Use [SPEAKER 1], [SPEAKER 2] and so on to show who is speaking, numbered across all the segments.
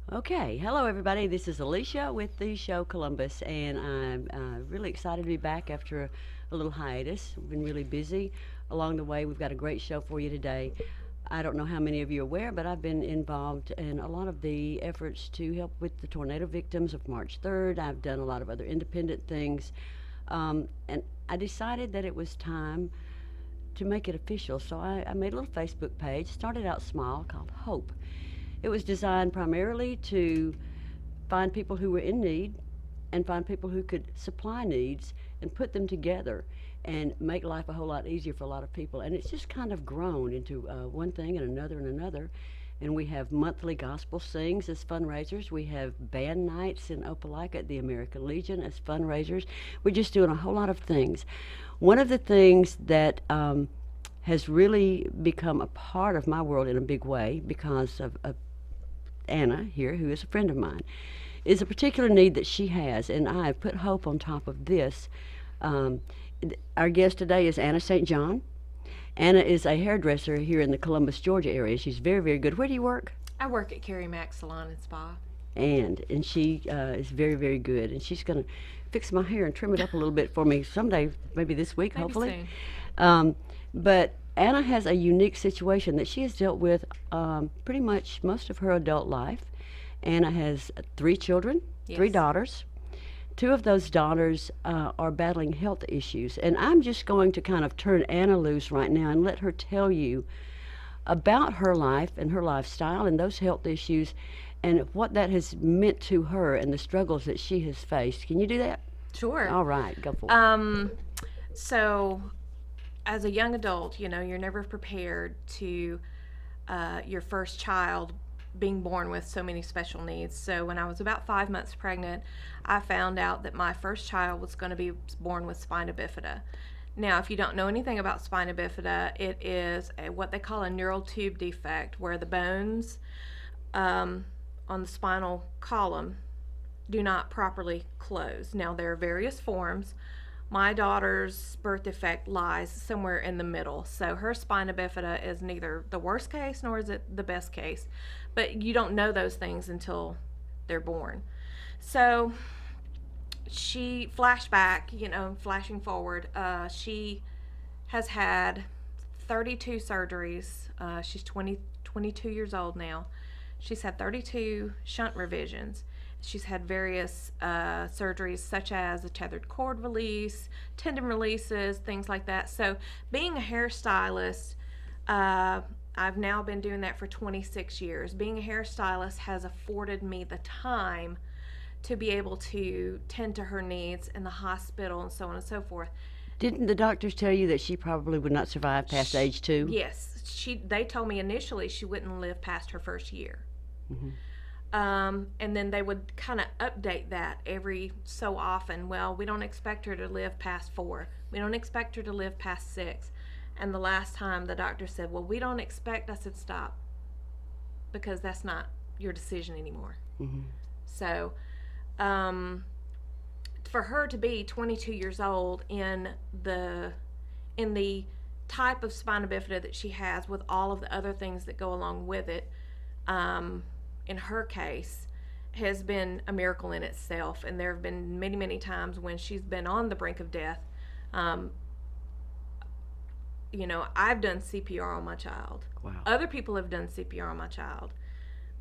[SPEAKER 1] Okay, hello everybody. This is Alicia with the show Columbus, and I'm really excited to be back after a little hiatus. We've been really busy along the way. We've got a great show for you today. I don't know how many of you are aware, but I've been involved in a lot of the efforts to help with the tornado victims of March 3rd. I've done a lot of other independent things, and I decided that it was time to make it official. So I made a little Facebook page, started out small, called Hope. It was designed primarily to find people who were in need and find people who could supply needs and put them together and make life a whole lot easier for a lot of people. And it's just kind of grown into one thing and another and another. And we have monthly gospel sings as fundraisers. We have band nights in Opelika at the American Legion as fundraisers. We're just doing a whole lot of things. One of the things that has really become a part of my world in a big way because of Annah here, who is a friend of mine, is a particular need that she has, and I have put hope on top of this. Um, our guest today is Annah St John. Anna is a hairdresser here in the Columbus, Georgia area. She's very, very good. Where do you work?
[SPEAKER 2] I work at Carrie Mack Salon and Spa.
[SPEAKER 1] And she is very, very good, and she's going to fix my hair and trim it up a little bit for me someday, maybe this week,
[SPEAKER 2] Maybe
[SPEAKER 1] hopefully.
[SPEAKER 2] soon.
[SPEAKER 1] But Anna has a unique situation that she has dealt with pretty much most of her adult life. Anna has three children, three
[SPEAKER 2] Yes.
[SPEAKER 1] daughters. Two of those daughters are battling health issues. And I'm just going to kind of turn Anna loose right now and let her tell you about her life and her lifestyle and those health issues and what that has meant to her and the struggles that she has faced. Can you do that?
[SPEAKER 2] Sure.
[SPEAKER 1] All right, go for it.
[SPEAKER 2] So, as a young adult, you're never prepared to your first child being born with so many special needs. So, when I was about 5 months pregnant, I found out that my first child was going to be born with spina bifida. Now, if you don't know anything about spina bifida, it is what they call a neural tube defect, where the bones on the spinal column do not properly close. Now, there are various forms. My daughter's birth defect lies somewhere in the middle. So her spina bifida is neither the worst case nor is it the best case. But you don't know those things until they're born. So she, flashback, flashing forward, she has had 32 surgeries. She's 22 years old now. She's had 32 shunt revisions. She's had various surgeries such as a tethered cord release, tendon releases, things like that. So being a hairstylist, I've now been doing that for 26 years. Being a hairstylist has afforded me the time to be able to tend to her needs in the hospital and so on and so forth.
[SPEAKER 1] Didn't the doctors tell you that she probably would not survive past age 2?
[SPEAKER 2] Yes, they told me initially she wouldn't live past her first year. And then they would kind of update that every so often. Well, we don't expect her to live past 4. We don't expect her to live past 6. And the last time the doctor said, well, we don't expect, I said, stop, because that's not your decision anymore. So for her to be 22 years old in the type of spina bifida that she has, with all of the other things that go along with it, in her case, has been a miracle in itself. And there have been many, many times when she's been on the brink of death. I've done CPR on my child.
[SPEAKER 1] Wow.
[SPEAKER 2] Other people have done CPR on my child.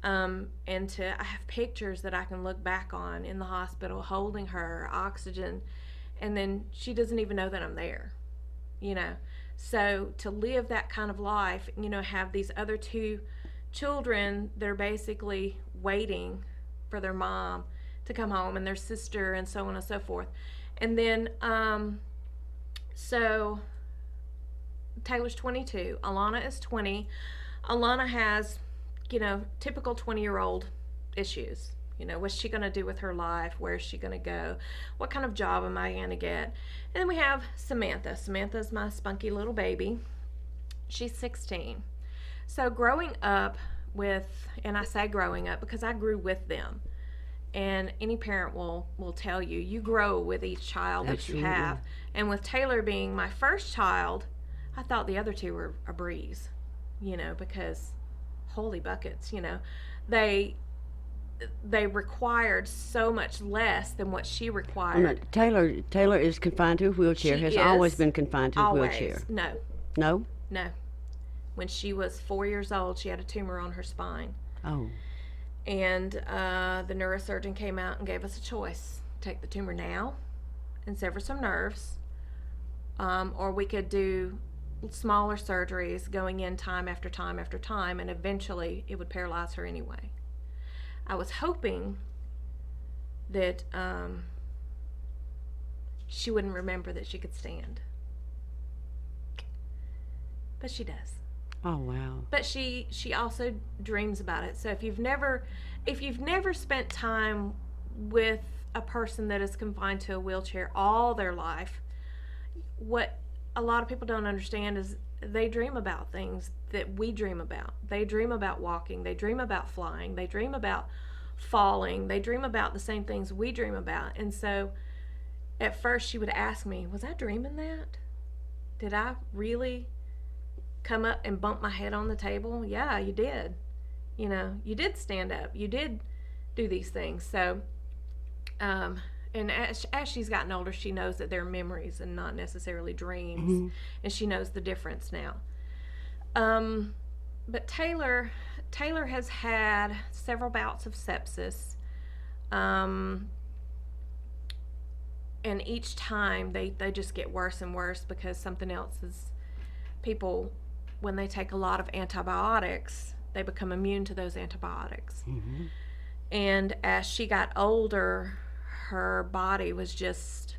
[SPEAKER 2] I have pictures that I can look back on in the hospital holding her, oxygen, and then she doesn't even know that I'm there. So to live that kind of life, have these other 2 children, they're basically waiting for their mom to come home, and their sister, and so on and so forth. And then so Taylor's 22, Alana is 20. Alana has typical 20-year-old issues. What's she going to do with her life? Where's she going to go? What kind of job am I going to get? And then we have Samantha. Samantha's my spunky little baby. She's 16. So growing up with, and I say growing up because I grew with them, and any parent will tell you, you grow with each child
[SPEAKER 1] Absolutely.
[SPEAKER 2] that you have. And with Taylor being my first child, I thought the other 2 were a breeze, because holy buckets, they they required so much less than what she
[SPEAKER 1] Oh, no,
[SPEAKER 2] required.
[SPEAKER 1] Taylor is confined to a wheelchair.
[SPEAKER 2] She
[SPEAKER 1] Has always
[SPEAKER 2] is
[SPEAKER 1] been confined to a wheelchair.
[SPEAKER 2] always no,
[SPEAKER 1] No?
[SPEAKER 2] no. When she was 4 years old, she had a tumor on her spine,
[SPEAKER 1] Oh.
[SPEAKER 2] and the neurosurgeon came out and gave us a choice: take the tumor now and sever some nerves, or we could do smaller surgeries going in time after time after time, and eventually it would paralyze her anyway. I was hoping that she wouldn't remember that she could stand, but she does.
[SPEAKER 1] Oh, wow.
[SPEAKER 2] But she also dreams about it. So if you've never spent time with a person that is confined to a wheelchair all their life, what a lot of people don't understand is they dream about things that we dream about. They dream about walking, they dream about flying, they dream about falling, they dream about the same things we dream about. And so at first she would ask me, was I dreaming that? Did I really come up and bump my head on the table? Yeah, you did. You did stand up. You did do these things. So, and as she's gotten older, she knows that they're memories and not necessarily dreams.
[SPEAKER 1] Mm-hmm.
[SPEAKER 2] And she knows the difference now. But Taylor has had several bouts of sepsis. And each time they just get worse and worse because something else is, people, when they take a lot of antibiotics, they become immune to those antibiotics.
[SPEAKER 1] Mm-hmm.
[SPEAKER 2] And as she got older, her body was just,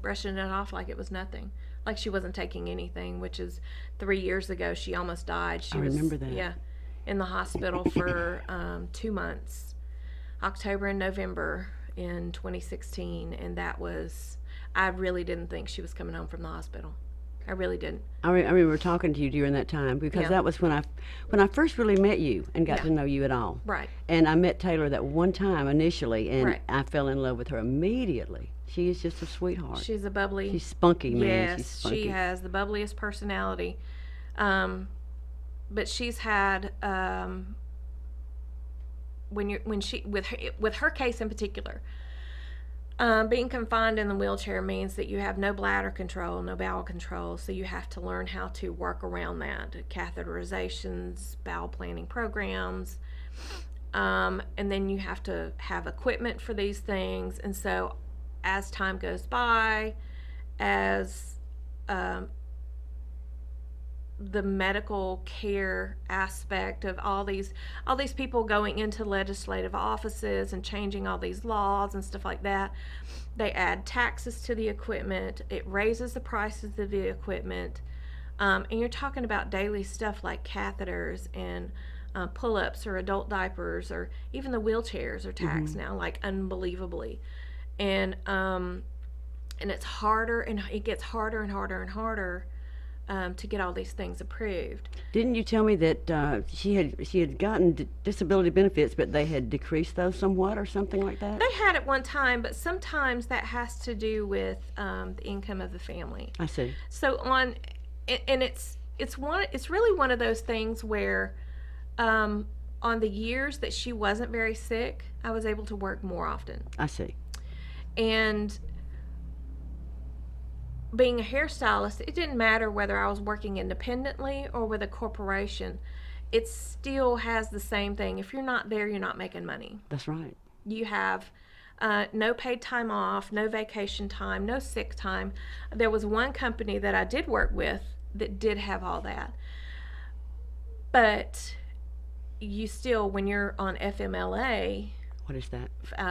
[SPEAKER 2] brushing it off like it was nothing. Like she wasn't taking anything, which is 3 years ago, she almost died. She was,
[SPEAKER 1] remember that.
[SPEAKER 2] Yeah, in the hospital for 2 months, October and November in 2016. And I really didn't think she was coming home from the hospital. I really didn't.
[SPEAKER 1] I remember talking to you during that time because
[SPEAKER 2] Yeah.
[SPEAKER 1] that was when I first really met you and got
[SPEAKER 2] Yeah.
[SPEAKER 1] to know you at all.
[SPEAKER 2] Right.
[SPEAKER 1] And I met Taylor that one time initially, and
[SPEAKER 2] Right.
[SPEAKER 1] I fell in love with her immediately. She is just a sweetheart.
[SPEAKER 2] She's a bubbly.
[SPEAKER 1] She's spunky, man.
[SPEAKER 2] Yes,
[SPEAKER 1] She's spunky.
[SPEAKER 2] she has the bubbliest personality. But she's had with her case in particular. Being confined in the wheelchair means that you have no bladder control, no bowel control, so you have to learn how to work around that. Catheterizations, bowel planning programs, and then you have to have equipment for these things. And so as time goes by, as the medical care aspect of all these people going into legislative offices and changing all these laws and stuff like that, they add taxes to the equipment. It raises the prices of the equipment, and you're talking about daily stuff like catheters and pull-ups or adult diapers, or even the wheelchairs are taxed now, like unbelievably. And it's harder, and it gets harder and harder and harder to get all these things approved.
[SPEAKER 1] Didn't you tell me that she had gotten disability benefits, but they had decreased those somewhat or something like that?
[SPEAKER 2] They had at one time, but sometimes that has to do with the income of the family.
[SPEAKER 1] I see.
[SPEAKER 2] So it's really one of those things where on the years that she wasn't very sick, I was able to work more often.
[SPEAKER 1] I see.
[SPEAKER 2] And being a hairstylist, it didn't matter whether I was working independently or with a corporation. It still has the same thing. If you're not there, you're not making money.
[SPEAKER 1] That's right.
[SPEAKER 2] You have no paid time off, no vacation time, no sick time. There was one company that I did work with that did have all that. But you still, when you're on FMLA,
[SPEAKER 1] What is that?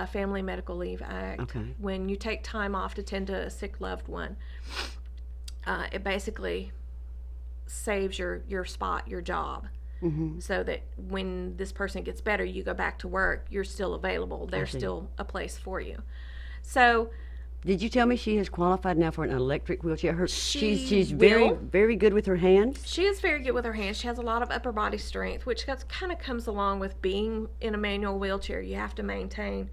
[SPEAKER 2] Family Medical Leave Act.
[SPEAKER 1] Okay.
[SPEAKER 2] When you take time off to tend to a sick loved one, it basically saves your spot, your job, so that when this person gets better, you go back to work, you're still available. There's
[SPEAKER 1] see.
[SPEAKER 2] still a place for you. So
[SPEAKER 1] Did you tell me she has qualified now for an electric wheelchair? She's
[SPEAKER 2] will.
[SPEAKER 1] very good with her hands.
[SPEAKER 2] she is very good with her hands. She has a lot of upper body strength, which kind of comes along with being in a manual wheelchair. You have to maintain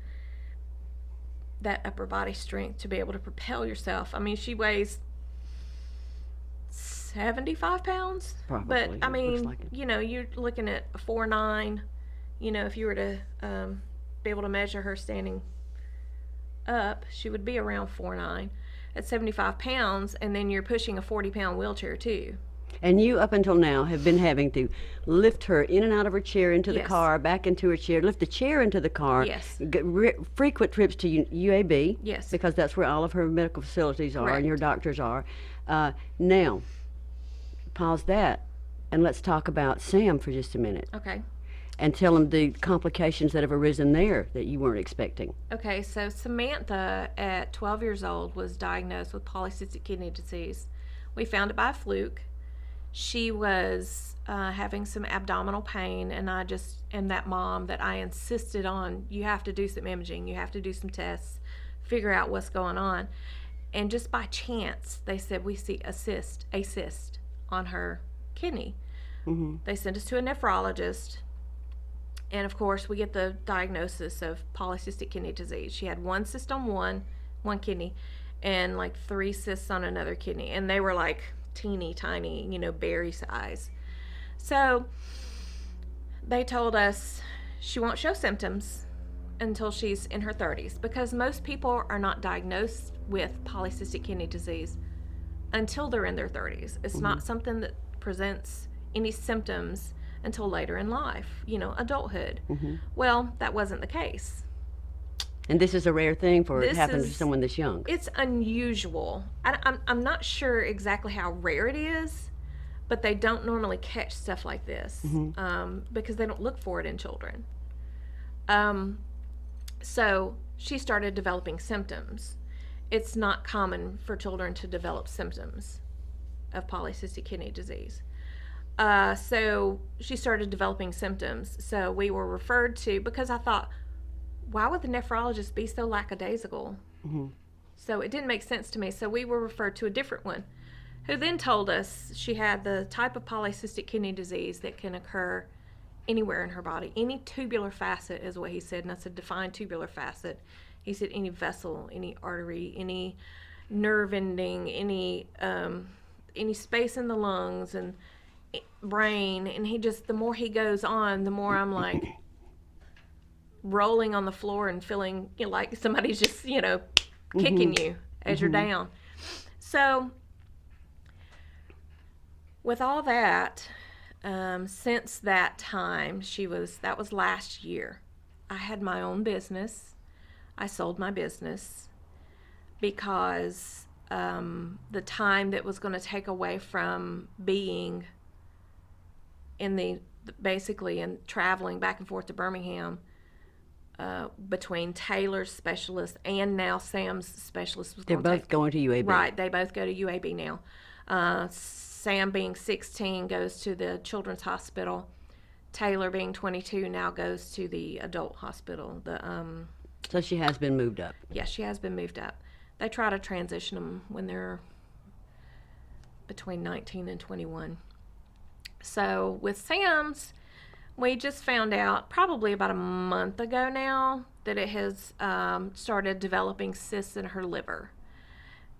[SPEAKER 2] that upper body strength to be able to propel yourself. I mean, she weighs 75 pounds.
[SPEAKER 1] Probably,
[SPEAKER 2] But, I
[SPEAKER 1] it looks
[SPEAKER 2] mean,
[SPEAKER 1] like it.
[SPEAKER 2] you're looking at a 4'9", if you were to be able to measure her standing up, she would be around 4'9" at 75 pounds, and then you're pushing a 40-pound wheelchair too.
[SPEAKER 1] And you, up until now, have been having to lift her in and out of her chair into the
[SPEAKER 2] Yes.
[SPEAKER 1] car, back into her chair, lift the chair into the car.
[SPEAKER 2] Yes.
[SPEAKER 1] Frequent trips to UAB.
[SPEAKER 2] Yes.
[SPEAKER 1] Because that's where all of her medical facilities are and your
[SPEAKER 2] Correct.
[SPEAKER 1] doctors are. Now, pause that, and let's talk about Sam for just a minute.
[SPEAKER 2] Okay.
[SPEAKER 1] And tell them the complications that have arisen there that you weren't expecting.
[SPEAKER 2] Okay, so Samantha at 12 years old was diagnosed with polycystic kidney disease. We found it by fluke. She was having some abdominal pain, and I just am that mom that I insisted on, you have to do some imaging, you have to do some tests, figure out what's going on. And just by chance, they said we see a cyst on her kidney.
[SPEAKER 1] Mm-hmm.
[SPEAKER 2] They sent us to a nephrologist. And of course, we get the diagnosis of polycystic kidney disease. She had one cyst on one kidney, and like 3 cysts on another kidney. And they were like teeny tiny, berry size. So they told us she won't show symptoms until she's in her 30s, because most people are not diagnosed with polycystic kidney disease until they're in their 30s. It's not something that presents any symptoms until later in life, adulthood. Well, that wasn't the case.
[SPEAKER 1] And this is a rare thing for it
[SPEAKER 2] This
[SPEAKER 1] happening to
[SPEAKER 2] is-
[SPEAKER 1] someone this young.
[SPEAKER 2] It's unusual. I'm not sure exactly how rare it is, but they don't normally catch stuff like this because they don't look for it in children. So she started developing symptoms. It's not common for children to develop symptoms of polycystic kidney disease. So she started developing symptoms. So we were referred to, because I thought, why would the nephrologist be so lackadaisical? So it didn't make sense to me. So we were referred to a different one, who then told us she had the type of polycystic kidney disease that can occur anywhere in her body. Any tubular facet is what he said, and I said, define tubular facet. He said any vessel, any artery, any nerve ending, any space in the lungs and brain. And the more he goes on, the more I'm like rolling on the floor and feeling like somebody's just, kicking you as you're down. So with all that, since that time, that was last year. I had my own business. I sold my business because the time that was going to take away from being basically traveling back and forth to Birmingham between Taylor's specialist and now Sam's specialist was
[SPEAKER 1] They're both going to UAB.
[SPEAKER 2] Right, they both go to UAB now. Sam, being 16, goes to the Children's Hospital. Taylor, being 22, now goes to the adult hospital.
[SPEAKER 1] So she has been moved up.
[SPEAKER 2] Yes, she has been moved up. They try to transition them when they're between 19 and 21. So with Sam's, we just found out probably about a month ago now that it has started developing cysts in her liver.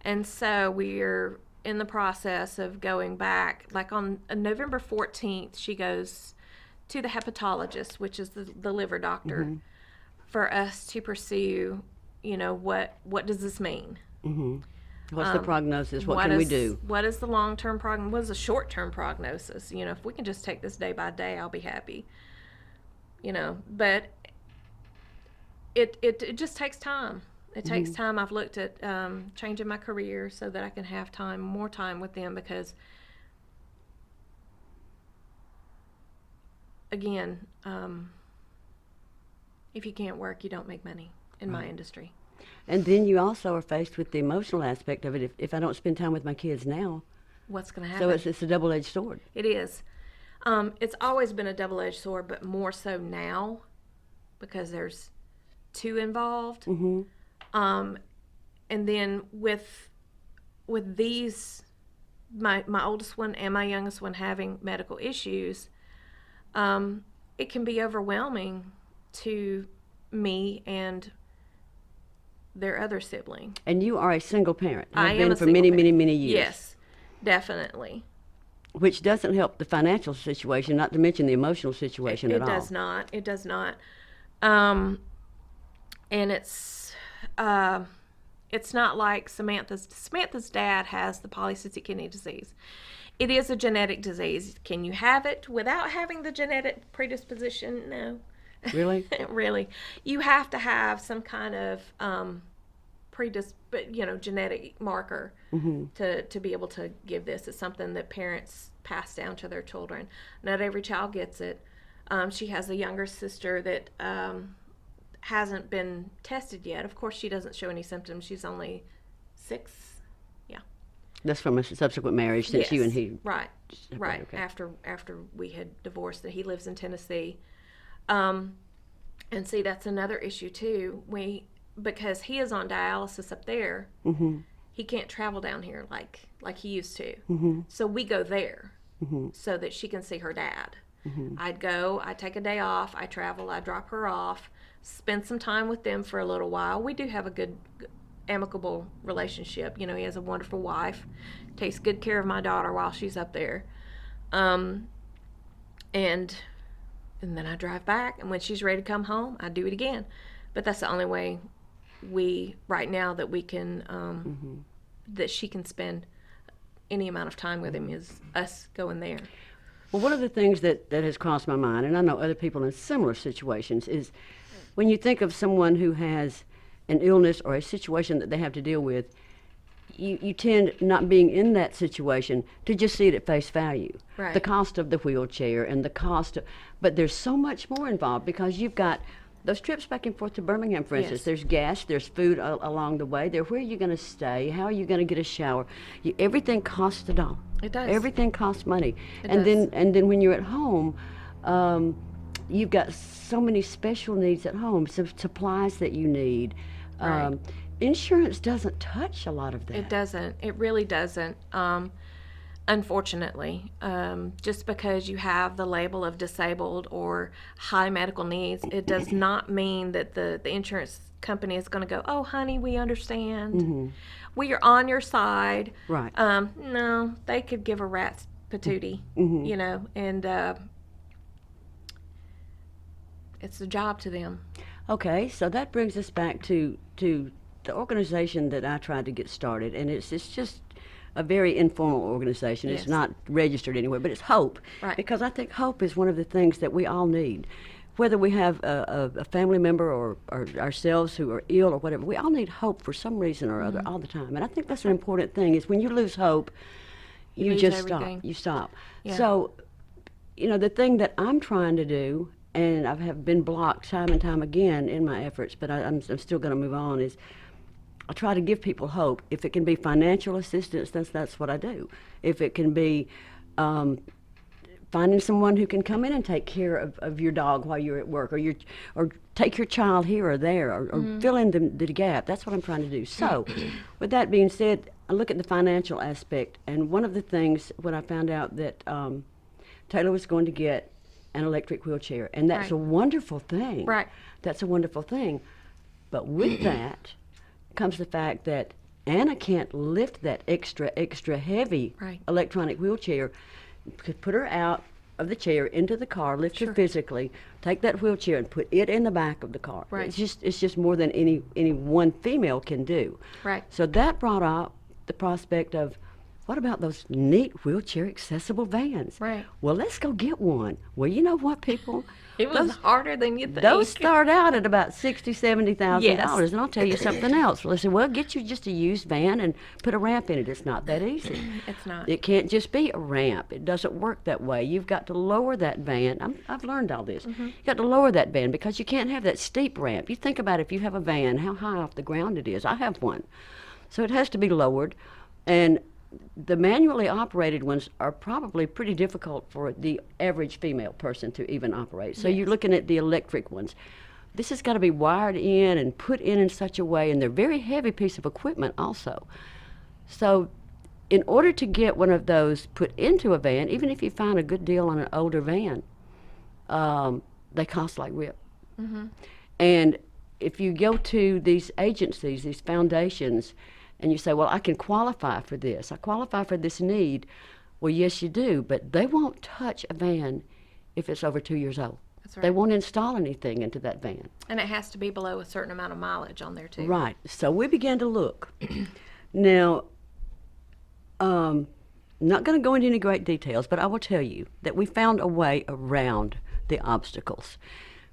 [SPEAKER 2] And so we're in the process of going back. Like on November 14th, she goes to the hepatologist, which is the liver doctor, for us to pursue, what does this mean?
[SPEAKER 1] What's the prognosis? What can we do?
[SPEAKER 2] What is the long-term prognosis? What is the short-term prognosis? If we can just take this day by day, I'll be happy. But it just takes time. It takes time. I've looked at changing my career so that I can have more time with them, because again, if you can't work, you don't make money in my industry.
[SPEAKER 1] And then you also are faced with the emotional aspect of it. If I don't spend time with my kids now,
[SPEAKER 2] What's going to happen?
[SPEAKER 1] so it's a double-edged sword.
[SPEAKER 2] It is. It's always been a double-edged sword, but more so now because there's 2 involved. And then with these, my oldest one and my youngest one having medical issues, it can be overwhelming to me and their other sibling.
[SPEAKER 1] And you are a single parent.
[SPEAKER 2] I
[SPEAKER 1] Have
[SPEAKER 2] am
[SPEAKER 1] been
[SPEAKER 2] a
[SPEAKER 1] for
[SPEAKER 2] single
[SPEAKER 1] many,
[SPEAKER 2] parent.
[SPEAKER 1] many, many years.
[SPEAKER 2] Yes, definitely.
[SPEAKER 1] which doesn't help the financial situation, not to mention the emotional situation at
[SPEAKER 2] It
[SPEAKER 1] all.
[SPEAKER 2] does not. It does not. Um, and it's not like Samantha's dad has the polycystic kidney disease. It is a genetic disease. Can you have it without having the genetic predisposition? No.
[SPEAKER 1] Really?
[SPEAKER 2] Really. You have to have some kind of genetic marker to be able to give this. It's something that parents pass down to their children. Not every child gets it. She has a younger sister that hasn't been tested yet. Of course, she doesn't show any symptoms. She's only 6. Yeah.
[SPEAKER 1] That's from a subsequent marriage since
[SPEAKER 2] Yes.
[SPEAKER 1] you and he.
[SPEAKER 2] Right.
[SPEAKER 1] Okay.
[SPEAKER 2] After we had divorced, that he lives in Tennessee. And see, that's another issue too. Because he is on dialysis up there, he can't travel down here like he used to. So we go there so that she can see her dad. I'd take a day off, I travel, I drop her off, spend some time with them for a little while. We do have a good, amicable relationship. He has a wonderful wife, takes good care of my daughter while she's up there. And then I drive back, and when she's ready to come home, I do it again. But that's the only way right now that we can, that she can spend any amount of time with him is us going there.
[SPEAKER 1] Well, one of the things that has crossed my mind, and I know other people in similar situations, is when you think of someone who has an illness or a situation that they have to deal with, you tend, not being in that situation, to just see it at face value.
[SPEAKER 2] Right.
[SPEAKER 1] The cost of the wheelchair and the cost of, but there's so much more involved because you've got those trips back and forth to Birmingham, for instance.
[SPEAKER 2] Yes.
[SPEAKER 1] There's gas, there's food along the way. Where are you going to stay? How are you going to get a shower? Everything costs a dollar.
[SPEAKER 2] It does.
[SPEAKER 1] Everything costs money.
[SPEAKER 2] It
[SPEAKER 1] and
[SPEAKER 2] does.
[SPEAKER 1] then when you're at home, you've got so many special needs at home, some supplies that you need.
[SPEAKER 2] Right.
[SPEAKER 1] Insurance doesn't touch a lot of that.
[SPEAKER 2] It doesn't. It really doesn't. Unfortunately, just because you have the label of disabled or high medical needs, it does not mean that the insurance company is going to go, "Oh, honey, we understand. We are on your side."
[SPEAKER 1] Right.
[SPEAKER 2] No, they could give a rat's patootie, and it's a job to them.
[SPEAKER 1] Okay, so that brings us back to the organization that I tried to get started, and it's just a very informal organization.
[SPEAKER 2] Yes.
[SPEAKER 1] It's not registered anywhere, but it's HOPE.
[SPEAKER 2] Right.
[SPEAKER 1] Because I think HOPE is one of the things that we all need. Whether we have a family member or ourselves who are ill or whatever, we all need hope for some reason or other all the time. And I think that's an important thing, is when you lose hope, you
[SPEAKER 2] lose
[SPEAKER 1] just
[SPEAKER 2] everything.
[SPEAKER 1] stop. You stop.
[SPEAKER 2] Yeah.
[SPEAKER 1] So, the thing that I'm trying to do, and I have been blocked time and time again in my efforts, but I'm still going to move on, is I try to give people hope. If it can be financial assistance, that's what I do. If it can be finding someone who can come in and take care of your dog while you're at work, or take your child here or there, or fill in the gap, that's what I'm trying to do. So, with that being said, I look at the financial aspect, and one of the things when I found out that Taylor was going to get an electric wheelchair, and that's
[SPEAKER 2] Right.
[SPEAKER 1] a wonderful thing.
[SPEAKER 2] Right.
[SPEAKER 1] That's a wonderful thing. But with that comes the fact that Anna can't lift that extra heavy
[SPEAKER 2] Right.
[SPEAKER 1] electronic wheelchair. Could put her out of the chair into the car, lift her
[SPEAKER 2] Sure.
[SPEAKER 1] physically, take that wheelchair and put it in the back of the car.
[SPEAKER 2] Right.
[SPEAKER 1] It's just more than any one female can do.
[SPEAKER 2] Right.
[SPEAKER 1] So that brought up the prospect of, what about those neat wheelchair accessible vans?
[SPEAKER 2] Right.
[SPEAKER 1] Well, let's go get one. Well, you know what, people?
[SPEAKER 2] It was harder than you think.
[SPEAKER 1] Those start out at about $60,000-$70,000,
[SPEAKER 2] Yes.
[SPEAKER 1] and I'll tell you something else. Well, they said, well, get you just a used van and put a ramp in it. It's not that easy.
[SPEAKER 2] It's not.
[SPEAKER 1] It can't just be a ramp. It doesn't work that way. You've got to lower that van. I've learned all this. You've got to lower that van because you can't have that steep ramp. You think about if you have a van, how high off the ground it is. I have one. So it has to be lowered, and the manually operated ones are probably pretty difficult for the average female person to even operate. So you're looking at the electric ones. This has got to be wired in and put in such a way, and they're a very heavy piece of equipment also. So in order to get one of those put into a van, even if you find a good deal on an older van, they cost like whip. And if you go to these agencies, these foundations, and you say, well, I can qualify for this. I qualify for this need. Well, yes, you do, but they won't touch a van if it's over 2 years old.
[SPEAKER 2] That's
[SPEAKER 1] They
[SPEAKER 2] right.
[SPEAKER 1] won't install anything into that van.
[SPEAKER 2] And it has to be below a certain amount of mileage on there too.
[SPEAKER 1] Right. So we began to look. Now, not going to go into any great details, but I will tell you that we found a way around the obstacles.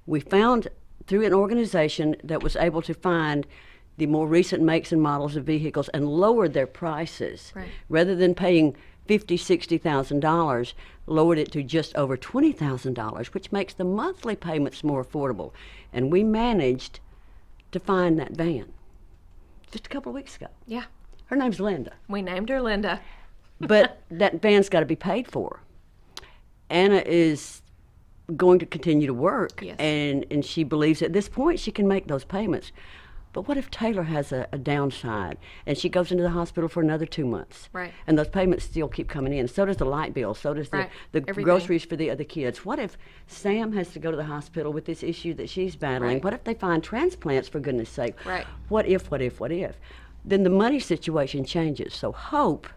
[SPEAKER 1] We found through an organization that was able to find the more recent makes and models of vehicles and lowered their prices.
[SPEAKER 2] Right.
[SPEAKER 1] Rather than paying $50,000, $60,000, lowered it to just over $20,000, which makes the monthly payments more affordable. And we managed to find that van just a couple of weeks ago.
[SPEAKER 2] Yeah.
[SPEAKER 1] Her name's Linda.
[SPEAKER 2] We named her Linda.
[SPEAKER 1] But that van's got to be paid for. Anna is going to continue to work,
[SPEAKER 2] Yes.
[SPEAKER 1] and she believes at this point she can make those payments. But what if Taylor has a downside and she goes into the hospital for another 2 months?
[SPEAKER 2] Right.
[SPEAKER 1] And those payments still keep coming in. So does the light bill. So does
[SPEAKER 2] Right.
[SPEAKER 1] the
[SPEAKER 2] Everything.
[SPEAKER 1] groceries for the other kids. What if Sam has to go to the hospital with this issue that she's battling?
[SPEAKER 2] Right.
[SPEAKER 1] What if they find transplants, for goodness sake?
[SPEAKER 2] Right.
[SPEAKER 1] What if? Then the money situation changes. So Hope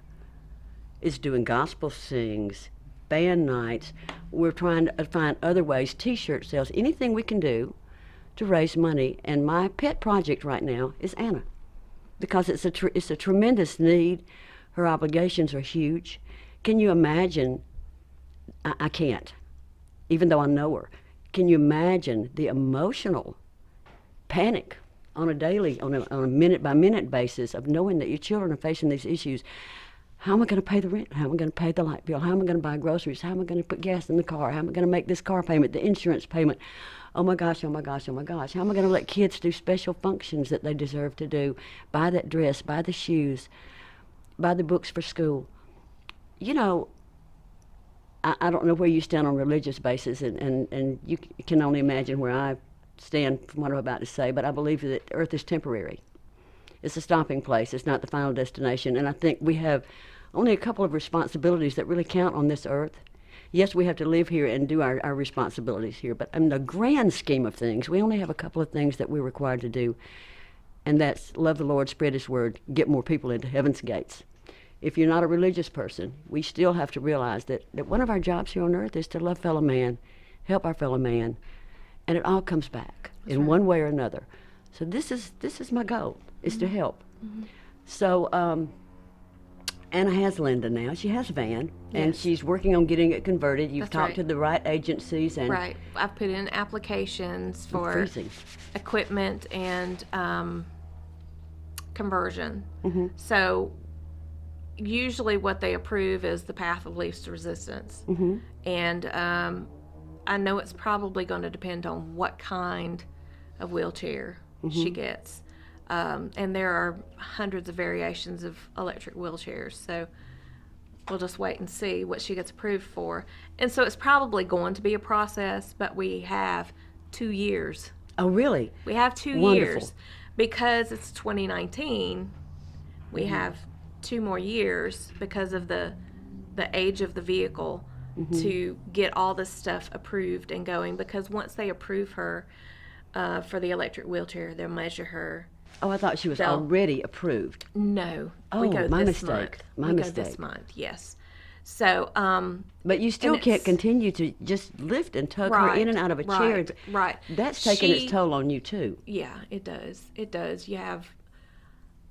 [SPEAKER 1] is doing gospel sings, band nights. We're trying to find other ways, T-shirt sales, anything we can do to raise money. And my pet project right now is Anna, because it's a tremendous need. Her obligations are huge. Can you imagine? I can't, even though I know her. Can you imagine the emotional panic on a daily, on a minute by minute basis of knowing that your children are facing these issues? How am I going to pay the rent? How am I going to pay the light bill? How am I going to buy groceries? How am I going to put gas in the car? How am I going to make this car payment, the insurance payment? Oh my gosh, oh my gosh, oh my gosh. How am I going to let kids do special functions that they deserve to do? Buy that dress, buy the shoes, buy the books for school. You know, I don't know where you stand on a religious basis, and you can only imagine where I stand from what I'm about to say, but I believe that Earth is temporary. It's a stopping place. It's not the final destination. And I think we have only a couple of responsibilities that really count on this earth. Yes, we have to live here and do our responsibilities here, but in the grand scheme of things, we only have a couple of things that we're required to do, and that's love the Lord, spread His word, get more people into heaven's gates. If you're not a religious person, we still have to realize that one of our jobs here on earth is to love fellow man, help our fellow man, and it all comes back in one way or another. So this is my goal, is to help.
[SPEAKER 2] Mm-hmm.
[SPEAKER 1] So Anna has Linda now. She has a van, and
[SPEAKER 2] Yes.
[SPEAKER 1] she's working on getting it converted. You've
[SPEAKER 2] That's
[SPEAKER 1] talked
[SPEAKER 2] right.
[SPEAKER 1] to the right agencies, and
[SPEAKER 2] Right. I've put in applications
[SPEAKER 1] I'm
[SPEAKER 2] for
[SPEAKER 1] freezing.
[SPEAKER 2] equipment and conversion.
[SPEAKER 1] Mm-hmm.
[SPEAKER 2] So usually what they approve is the path of least resistance.
[SPEAKER 1] Mm-hmm.
[SPEAKER 2] And I know it's probably going to depend on what kind of wheelchair
[SPEAKER 1] Mm-hmm.
[SPEAKER 2] she gets. And there are hundreds of variations of electric wheelchairs. So we'll just wait and see what she gets approved for. And so it's probably going to be a process, but we have 2 years.
[SPEAKER 1] Oh, really?
[SPEAKER 2] We have 2
[SPEAKER 1] Wonderful.
[SPEAKER 2] years. Because it's 2019, we have 2 more years because of the age of the vehicle to get all this stuff approved and going. Because once they approve her for the electric wheelchair, they'll measure her.
[SPEAKER 1] Oh, I thought she was
[SPEAKER 2] They'll-
[SPEAKER 1] already approved.
[SPEAKER 2] No,
[SPEAKER 1] Oh,
[SPEAKER 2] we go
[SPEAKER 1] my
[SPEAKER 2] this
[SPEAKER 1] mistake.
[SPEAKER 2] month.
[SPEAKER 1] My
[SPEAKER 2] we
[SPEAKER 1] mistake.
[SPEAKER 2] go this month, yes. So,
[SPEAKER 1] But you still
[SPEAKER 2] And
[SPEAKER 1] can't
[SPEAKER 2] it's-
[SPEAKER 1] continue to just lift and tug her in and out of a chair.
[SPEAKER 2] right, right.
[SPEAKER 1] That's taking
[SPEAKER 2] She-
[SPEAKER 1] its toll on you, too.
[SPEAKER 2] Yeah, it does. It does. You have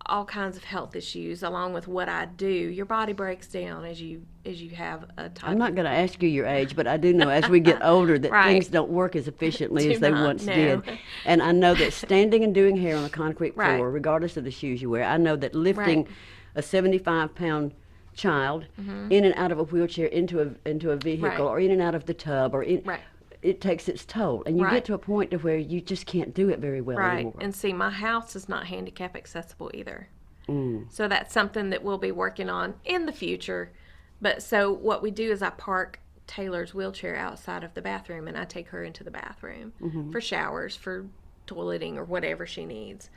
[SPEAKER 2] all kinds of health issues along with what I do. Your body breaks down as you have a type.
[SPEAKER 1] I'm not going to ask you your age, but I do know as we get older that
[SPEAKER 2] Right.
[SPEAKER 1] things don't work as efficiently
[SPEAKER 2] Do
[SPEAKER 1] as they
[SPEAKER 2] not,
[SPEAKER 1] once
[SPEAKER 2] no.
[SPEAKER 1] did. And I know that standing and doing hair on a concrete
[SPEAKER 2] Right.
[SPEAKER 1] floor, regardless of the shoes you wear, I know that lifting
[SPEAKER 2] Right.
[SPEAKER 1] a 75-pound child in and out of a wheelchair into a vehicle,
[SPEAKER 2] Right.
[SPEAKER 1] or in and out of the tub, or in,
[SPEAKER 2] Right.
[SPEAKER 1] it takes its toll. And you
[SPEAKER 2] Right.
[SPEAKER 1] get to a point to where you just can't do it very well
[SPEAKER 2] Right.
[SPEAKER 1] anymore.
[SPEAKER 2] And see, my house is not handicap accessible either.
[SPEAKER 1] Mm.
[SPEAKER 2] So that's something that we'll be working on in the future. But so what we do is I park Taylor's wheelchair outside of the bathroom, and I take her into the bathroom for showers, for toileting, or whatever she needs.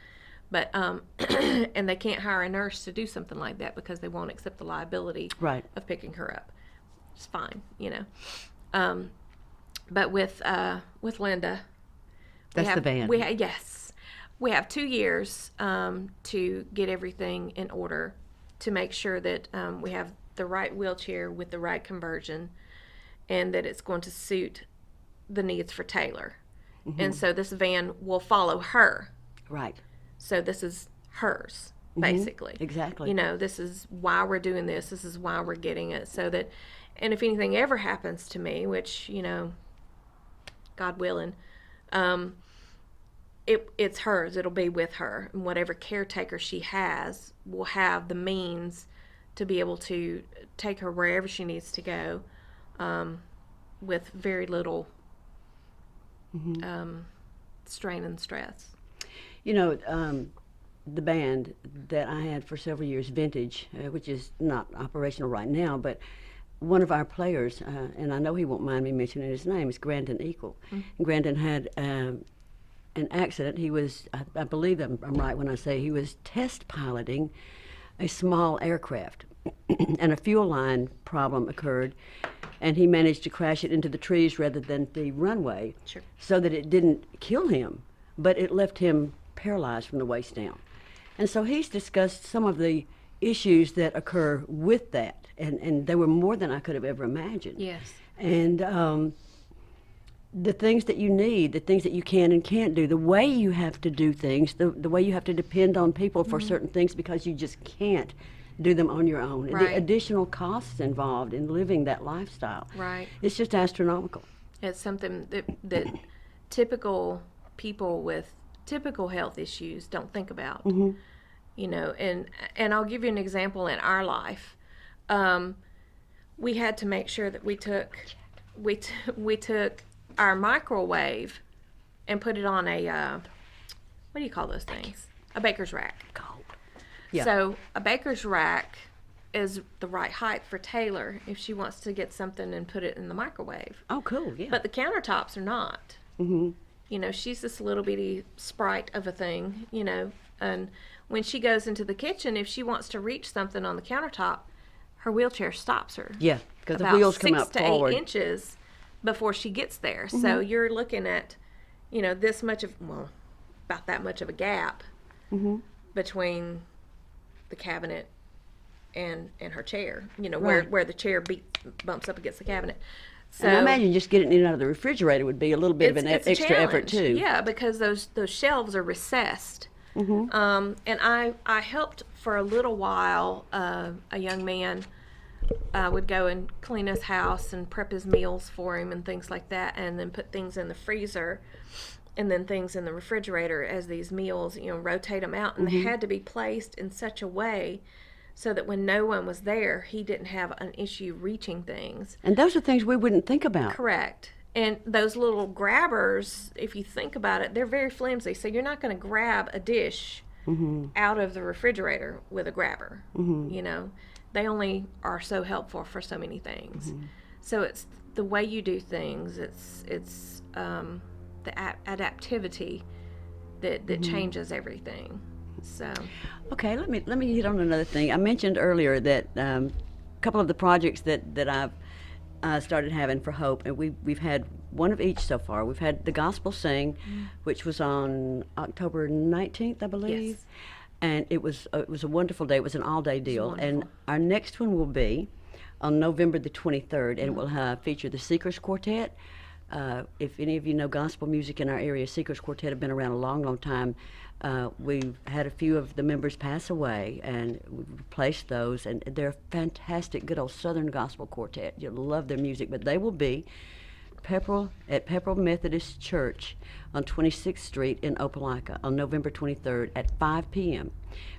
[SPEAKER 2] But and they can't hire a nurse to do something like that because they won't accept the liability
[SPEAKER 1] Right.
[SPEAKER 2] of picking her up. It's fine, you know. But with Linda,
[SPEAKER 1] That's the van.
[SPEAKER 2] Yes. We have 2 years to get everything in order to make sure that we have the right wheelchair with the right conversion, and that it's going to suit the needs for Taylor. And so this van will follow her.
[SPEAKER 1] Right.
[SPEAKER 2] So this is hers, basically.
[SPEAKER 1] Exactly.
[SPEAKER 2] You know, this is why we're doing this. This is why we're getting it. So that, and if anything ever happens to me, which, you know, God willing, it's hers. It'll be with her. And whatever caretaker she has will have the means to be able to take her wherever she needs to go, with very little strain and stress.
[SPEAKER 1] You know, the band that I had for several years, Vintage, which is not operational right now, but one of our players, and I know he won't mind me mentioning his name, is Grandin Eagle. Grandin had an accident. He was, I believe I'm right when I say he was test piloting a small aircraft, and a fuel line problem occurred, and he managed to crash it into the trees rather than the runway, so that it didn't kill him, but it left him paralyzed from the waist down. And so he's discussed some of the issues that occur with that, and they were more than I could have ever imagined.
[SPEAKER 2] Yes.
[SPEAKER 1] And the things that you need, the things that you can and can't do, the way you have to do things, the way you have to depend on people for certain things because you just can't do them on your own. And the additional costs involved in living that lifestyle.
[SPEAKER 2] Right.
[SPEAKER 1] It's just astronomical.
[SPEAKER 2] It's something that typical people with typical health issues don't think about. You know, and I'll give you an example in our life. We had to make sure that we took our microwave and put it on a what do you call those things? A baker's rack.
[SPEAKER 1] Cold. Yeah.
[SPEAKER 2] So a baker's rack is the right height for Taylor if she wants to get something and put it in the microwave.
[SPEAKER 1] Oh, cool. Yeah.
[SPEAKER 2] But the countertops are not. You know, she's this little bitty sprite of a thing, you know, and when she goes into the kitchen, if she wants to reach something on the countertop, her wheelchair stops her.
[SPEAKER 1] Yeah, because the wheels come up forward.
[SPEAKER 2] 6 to 8 inches before she gets there. So you're looking at, you know, this much of, well, about that much of a gap between the cabinet and her chair, you know, where the chair bumps up against the cabinet. So
[SPEAKER 1] and I imagine just getting it in and out of the refrigerator would be a little bit of an extra effort too.
[SPEAKER 2] Yeah, because those shelves are recessed. And I helped for a little while. A young man would go and clean his house and prep his meals for him and things like that, and then put things in the freezer and then things in the refrigerator as these meals, you know, rotate them out. And they had to be placed in such a way so that when no one was there, he didn't have an issue reaching things.
[SPEAKER 1] And those are things we wouldn't think about.
[SPEAKER 2] Correct. And those little grabbers, if you think about it, they're very flimsy. So you're not going to grab a dish out of the refrigerator with a grabber. You know, they only are so helpful for so many things. So it's the way you do things. It's the adaptivity that changes everything. So.
[SPEAKER 1] Okay, let me hit on another thing. I mentioned earlier that a couple of the projects that I've started having for Hope, and we've had one of each so far. We've had the Gospel Sing, which was on October 19th, I believe.
[SPEAKER 2] Yes.
[SPEAKER 1] And it was a wonderful day. It was an all-day deal. And our next one will be on November the 23rd, and it will feature the Seekers Quartet. If any of you know gospel music in our area, Seekers Quartet have been around a long, long time. We've had a few of the members pass away, and we've replaced those, and they're a fantastic, good old Southern gospel quartet. You'll love their music, but they will be at Pepperell Methodist Church on 26th Street in Opelika on November 23rd at 5 p.m.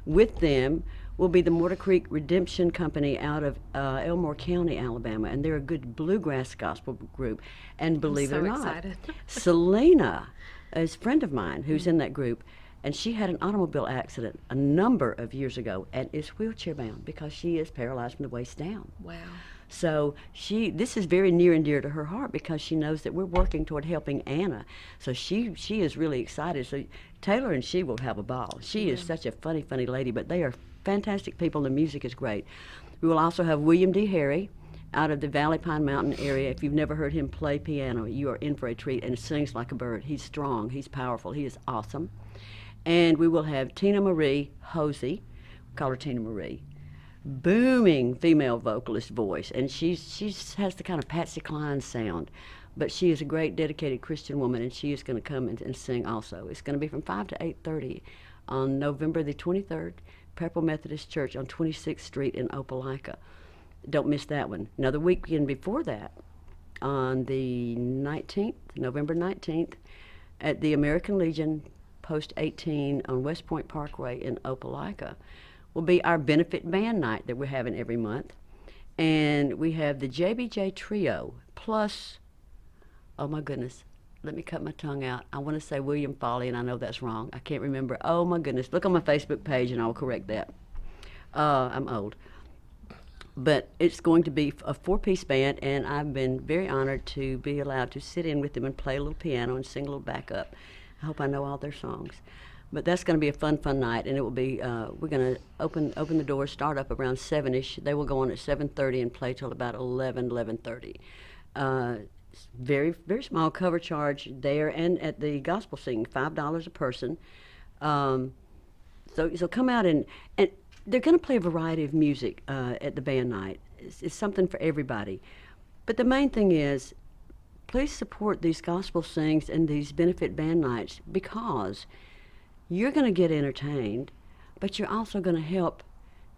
[SPEAKER 1] With them will be the Mortar Creek Redemption Company out of Elmore County, Alabama, and they're a good bluegrass gospel group. And believe it or not,
[SPEAKER 2] excited.
[SPEAKER 1] Selena is a friend of mine who's in that group, and she had an automobile accident a number of years ago and is wheelchair bound because she is paralyzed from the waist down.
[SPEAKER 2] Wow.
[SPEAKER 1] So this is very near and dear to her heart because she knows that we're working toward helping Anna. So she is really excited. So Taylor and she will have a ball. She is such a funny lady, but they are fantastic people. The music is great. We will also have William D. Harry out of the Valley Pine Mountain area. If you've never heard him play piano, you are in for a treat, and sings like a bird. He's strong, he's powerful, he is awesome. And we will have Tina Marie Hosey, call her Tina Marie, booming female vocalist voice, and she has the kind of Patsy Cline sound, but she is a great dedicated Christian woman, and she is going to come and sing also. It's going to be from 5 to 8:30 on November the 23rd, Purple Methodist Church on 26th Street in Opelika. Don't miss that one. Now the weekend before that, on the 19th, November 19th, at the American Legion Post 18 on West Point Parkway in Opelika, will be our benefit band night that we're having every month. And we have the JBJ Trio, plus, oh my goodness, let me cut my tongue out. I want to say William Foley, and I know that's wrong. I can't remember. Oh my goodness, look on my Facebook page and I'll correct that. I'm old. But it's going to be a four-piece band, and I've been very honored to be allowed to sit in with them and play a little piano and sing a little backup. I hope I know all their songs. But that's going to be a fun night, and it will be, we're going to open the doors, start up around 7-ish. They will go on at 7:30 and play till about 11:30. Very, very small cover charge there, and at the gospel singing, $5 a person. So come out, and they're going to play a variety of music at the band night. It's something for everybody. But the main thing is, please support these gospel sings and these benefit band nights, because you're going to get entertained, but you're also going to help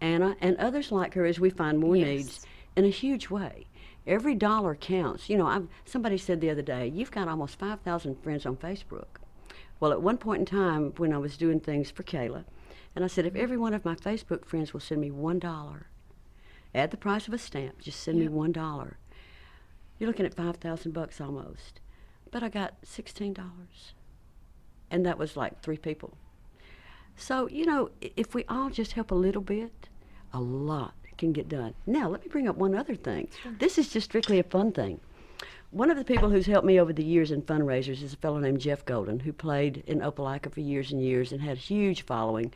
[SPEAKER 1] Anna and others like her as we find more needs in a huge way. Every dollar counts. You know, somebody said the other day, you've got almost 5,000 friends on Facebook. Well, at one point in time, when I was doing things for Kayla, and I said, if every one of my Facebook friends will send me $1 at the price of a stamp, just send me $1, you're looking at $5,000 almost. But I got $16, and that was like 3 people. So, you know, if we all just help a little bit, a lot can get done. Now, let me bring up one other thing. Sure. This is just strictly a fun thing. One of the people who's helped me over the years in fundraisers is a fellow named Jeff Golden, who played in Opelika for years and years and had a huge following.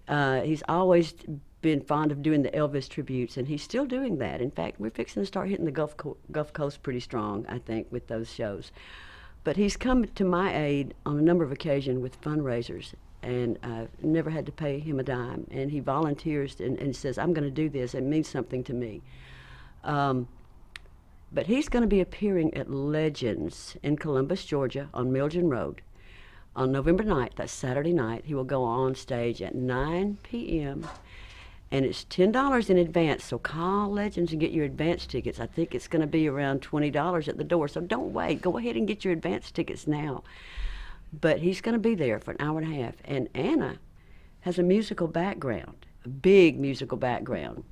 [SPEAKER 1] He's always been fond of doing the Elvis tributes, and he's still doing that. In fact, we're fixing to start hitting the Gulf Coast pretty strong, I think, with those shows. But he's come to my aid on a number of occasions with fundraisers, and I've never had to pay him a dime. And he volunteers and says, I'm going to do this. It means something to me. But he's going to be appearing at Legends in Columbus, Georgia, on Milton Road on November 9th. That's Saturday night. He will go on stage at 9 p.m., and it's $10 in advance. So call Legends and get your advance tickets. I think it's going to be around $20 at the door. So don't wait. Go ahead and get your advance tickets now. But he's going to be there for an hour and a half. And Anna has a musical background, a big musical background.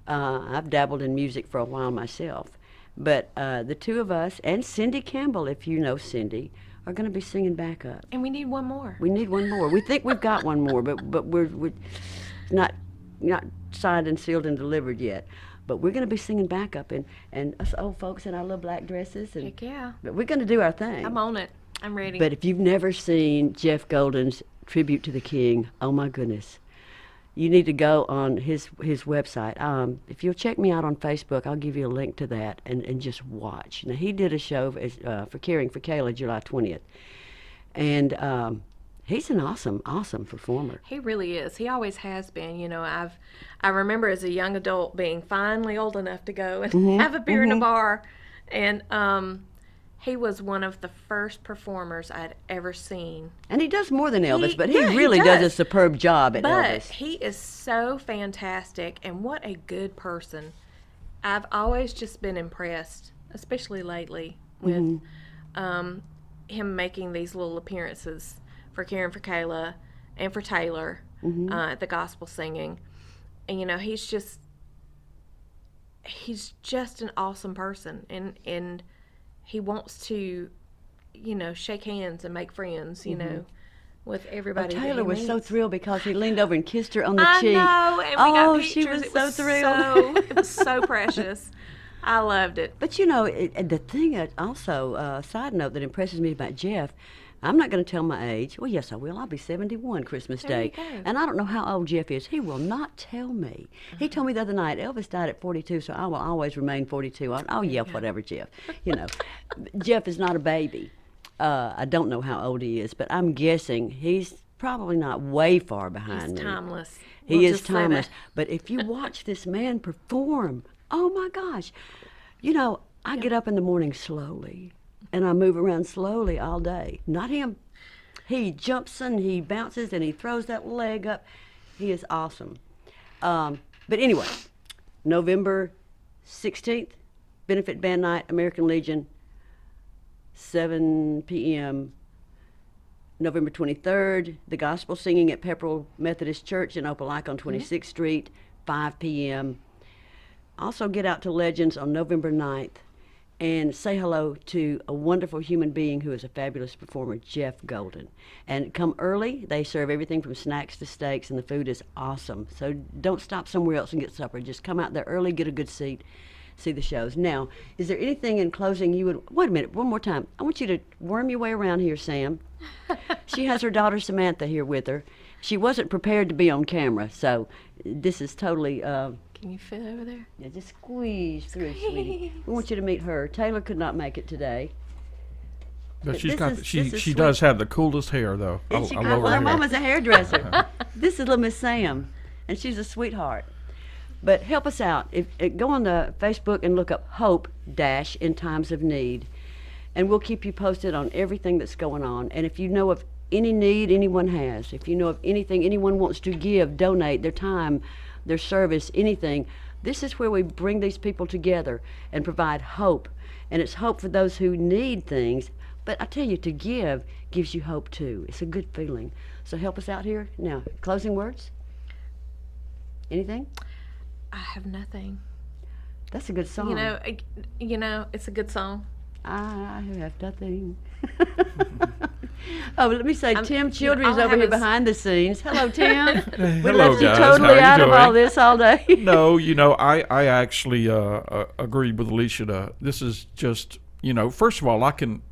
[SPEAKER 1] I've dabbled in music for a while myself. But the two of us, and Cindy Campbell, if you know Cindy, are going to be singing backup.
[SPEAKER 2] And we need one more.
[SPEAKER 1] We need one more. We think we've got one more, but we're not signed and sealed and delivered yet. But we're going to be singing backup, and us old folks in our little black dresses. And,
[SPEAKER 2] heck yeah.
[SPEAKER 1] But we're going to do our thing.
[SPEAKER 2] I'm on it. I'm ready.
[SPEAKER 1] But if you've never seen Jeff Golden's Tribute to the King, oh my goodness, you need to go on his website. If you'll check me out on Facebook, I'll give you a link to that and just watch. Now, he did a show for Caring for Kayla July 20th. And he's an awesome performer.
[SPEAKER 2] He really is. He always has been. You know, I remember as a young adult being finally old enough to go and have a beer in a bar. And he was one of the first performers I'd ever seen.
[SPEAKER 1] And he does more than Elvis, but he really does a superb job at Elvis.
[SPEAKER 2] But he is so fantastic, and what a good person. I've always just been impressed, especially lately, with him making these little appearances for Caring for Kayla and for Taylor at the gospel singing. And, you know, he's just an awesome person, and he wants to, you know, shake hands and make friends, you know, with everybody.
[SPEAKER 1] Taylor was so thrilled because he leaned over and kissed her on the cheek.
[SPEAKER 2] I know, and we got pictures.
[SPEAKER 1] She was so thrilled.
[SPEAKER 2] It was so precious. I loved it.
[SPEAKER 1] But, you know, the thing also, side note that impresses me about Jeff, I'm not going to tell my age. Well, yes, I will. I'll be 71 Christmas Day. And I don't know how old Jeff is. He will not tell me. He told me the other night, Elvis died at 42, so I will always remain 42. Oh, yeah, whatever, Jeff. You know, Jeff is not a baby. I don't know how old he is, but I'm guessing he's probably not way far behind me.
[SPEAKER 2] He's timeless.
[SPEAKER 1] He
[SPEAKER 2] We'll
[SPEAKER 1] is
[SPEAKER 2] just say
[SPEAKER 1] timeless.
[SPEAKER 2] that.
[SPEAKER 1] But if you watch this man perform, oh my gosh. You know, I get up in the morning slowly and I move around slowly all day. Not him. He jumps and he bounces and he throws that leg up. He is awesome. But anyway, November 16th, Benefit Band Night, American Legion, 7 p.m. November 23rd, the gospel singing at Pepperell Methodist Church in Opelika on 26th Street, 5 p.m. Also get out to Legends on November 9th and say hello to a wonderful human being who is a fabulous performer, Jeff Golden. And come early. They serve everything from snacks to steaks, and the food is awesome. So don't stop somewhere else and get supper. Just come out there early, get a good seat, see the shows. Now, is there anything in closing you would... Wait a minute, one more time. I want you to worm your way around here, Sam. She has her daughter Samantha here with her. She wasn't prepared to be on camera, so this is totally...
[SPEAKER 2] Can you fit over there?
[SPEAKER 1] Yeah, just squeeze through, sweetie. We want you to meet her. Taylor could not make it today.
[SPEAKER 3] But she's
[SPEAKER 1] this
[SPEAKER 3] got
[SPEAKER 1] is-
[SPEAKER 3] she
[SPEAKER 1] this is
[SPEAKER 3] she
[SPEAKER 1] sweet.
[SPEAKER 3] does have the coolest hair though. I
[SPEAKER 1] She-
[SPEAKER 3] love her
[SPEAKER 1] her
[SPEAKER 3] hair.
[SPEAKER 1] mama's a hairdresser. This is little Miss Sam, and she's a sweetheart. But help us out. Go on the Facebook and look up Hope Dash in Times of Need, and we'll keep you posted on everything that's going on. And if you know of any need anyone has, if you know of anything anyone wants to give, donate their time, their service, anything, this is where we bring these people together and provide hope. And it's hope for those who need things. But I tell you, to give gives you hope too. It's a good feeling. So help us out here. Now, closing words? Anything?
[SPEAKER 2] I have nothing.
[SPEAKER 1] That's a good song.
[SPEAKER 2] You know, it's a good song.
[SPEAKER 1] I have nothing. Oh, let me say, Tim Childry is
[SPEAKER 2] all I
[SPEAKER 1] over
[SPEAKER 2] have
[SPEAKER 1] here
[SPEAKER 2] is-
[SPEAKER 1] behind the scenes. Hello, Tim. We
[SPEAKER 3] Hello,
[SPEAKER 1] left you
[SPEAKER 3] guys. How
[SPEAKER 1] totally
[SPEAKER 3] you
[SPEAKER 1] out of all
[SPEAKER 3] doing?
[SPEAKER 1] this all day.
[SPEAKER 3] No, I actually agreed with Alicia. This is just, first of all, I can,